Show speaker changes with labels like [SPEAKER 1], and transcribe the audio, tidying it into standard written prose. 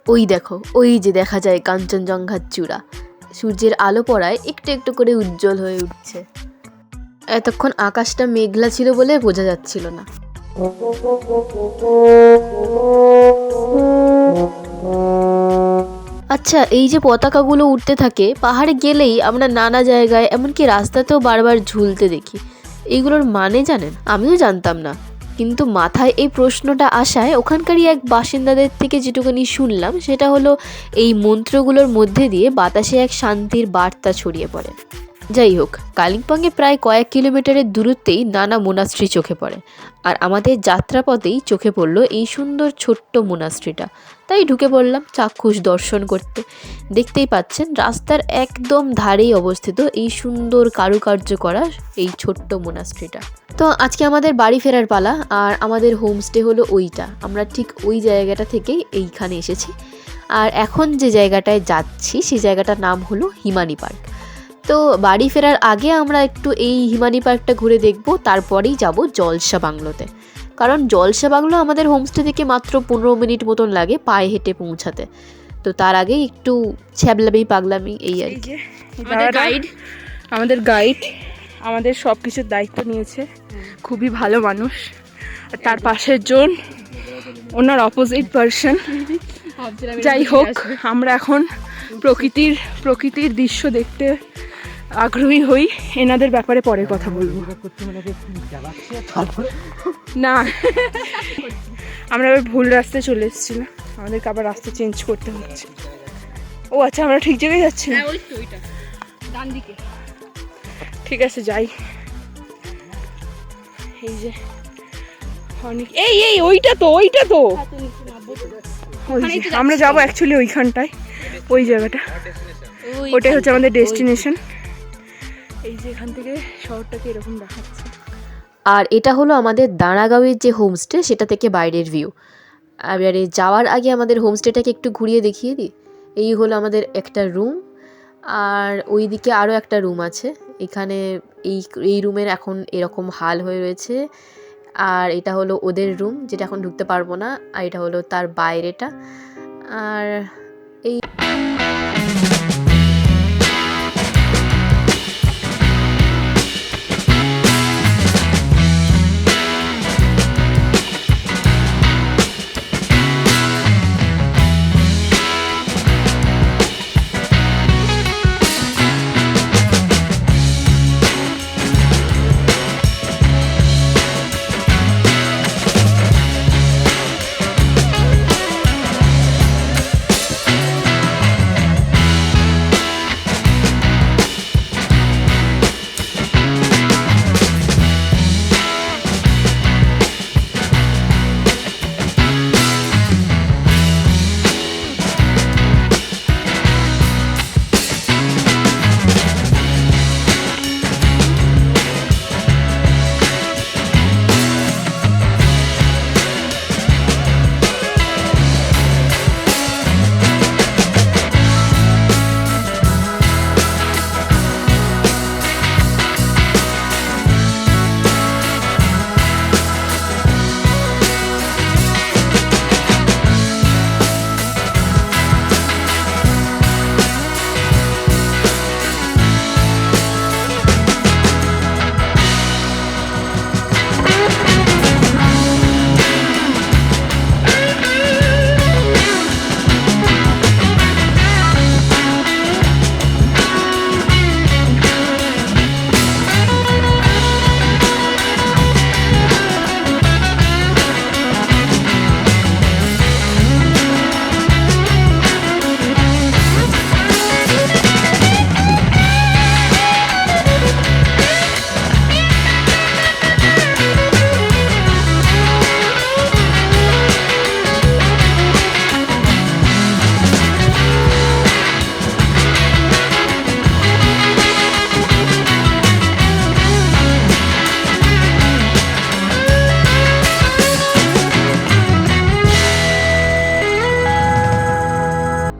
[SPEAKER 1] ওই দেখো, ওই যে দেখা যায় কাঞ্চনজঙ্ঘার চূড়া, সূর্যের আলো পড়ায় একটু একটু করে উজ্জ্বল হয়ে উঠছে। এতক্ষণ আকাশটা মেঘলা ছিল বলে বোঝা যাচ্ছিল না। আচ্ছা, এই যে পতাকাগুলো উঠতে থাকে পাহাড়ে গেলেই আমরা নানা জায়গায়, এমনকি রাস্তাতেও বারবার ঝুলতে দেখি। এইগুলোর মানে জানেন? আমিও জানতাম না, কিন্তু মাথায় এই প্রশ্নটা আসায় ওখানকারই এক বাসিন্দাদের থেকে যেটুকুনি শুনলাম সেটা হলো এই মন্ত্রগুলোর মধ্যে দিয়ে বাতাসে এক শান্তির বার্তা ছড়িয়ে পড়ে। যাই হোক, কালিম্পংয়ে প্রায় কয়েক কিলোমিটারের দূরত্বেই নানা মোনাস্ট্রি চোখে পড়ে, আর আমাদের যাত্রাপথেই চোখে পড়ল এই সুন্দর ছোট্ট মোনাস্ট্রিটা। তাই ঢুকে পড়লাম চাক্ষুষ দর্শন করতে। দেখতেই পাচ্ছেন রাস্তার একদম ধারেই অবস্থিত এই সুন্দর কারুকার্য করা এই ছোট্ট মোনাস্ট্রিটা। তো আজকে আমাদের বাড়ি ফেরার পালা, আর আমাদের হোমস্টে হলো ওইটা। আমরা ঠিক ওই জায়গাটা থেকেই এইখানে এসেছি, আর এখন যে জায়গাটায় যাচ্ছি সেই জায়গাটার নাম হলো হিমানি পার্ক। তো বাড়ি ফেরার আগে আমরা একটু এই হিমানি পার্কটা ঘুরে দেখব, তারপরেই যাব জলসা বাংলোতে। কারণ জলসা বাংলো আমাদের হোমস্টে থেকে মাত্র 15 মিনিট মতন লাগে পায়ে হেঁটে পৌঁছাতে। তো তার আগেই একটু ছ্যাবলামি পাগলামি এই আর কি।
[SPEAKER 2] আমাদের গাইড আমাদের সব কিছুর দায়িত্ব নিয়েছে, খুবই ভালো মানুষ। আর তার পাশের জন ওনার অপোজিট পার্সন। যাই হোক, আমরা এখন প্রকৃতির দৃশ্য দেখতে আগ্রহী হই। এনাদের ব্যাপারে পরে কথা বলবো। না, আমরা আবার ভুল রাস্তায় চলে এসেছিলাম, আমাদেরকে আবার রাস্তা চেঞ্জ করতে হচ্ছে। ও আচ্ছা, আমরা ঠিক জায়গায় যাচ্ছি। ডান দিকে। ঠিক আছে, যাই। এই যে অনেক, এই ওইটা তো আমরা যাবো অ্যাকচুয়ালি ওইখানটায়, ওই জায়গাটা, ওটাই হচ্ছে আমাদের ডেস্টিনেশন। এই যে এখান থেকে শহরটাকে এরকম দেখাচ্ছে।
[SPEAKER 1] আর এটা হলো আমাদের দাঁড়াগাঁওয়ের যে হোমস্টে, সেটা থেকে বাইরের ভিউ। এবারে যাওয়ার আগে আমাদের হোমস্টেটাকে একটু ঘুরিয়ে দেখিয়ে দিই। এই হলো আমাদের একটা রুম, আর ওই দিকে আরও একটা রুম আছে। এখানে এই রুমের এখন এরকম হাল হয়ে রয়েছে। আর এটা হলো ওদের রুম, যেটা এখন ঢুকতে পারবো না, আর এটা হলো তার বাইরেটা। আর এই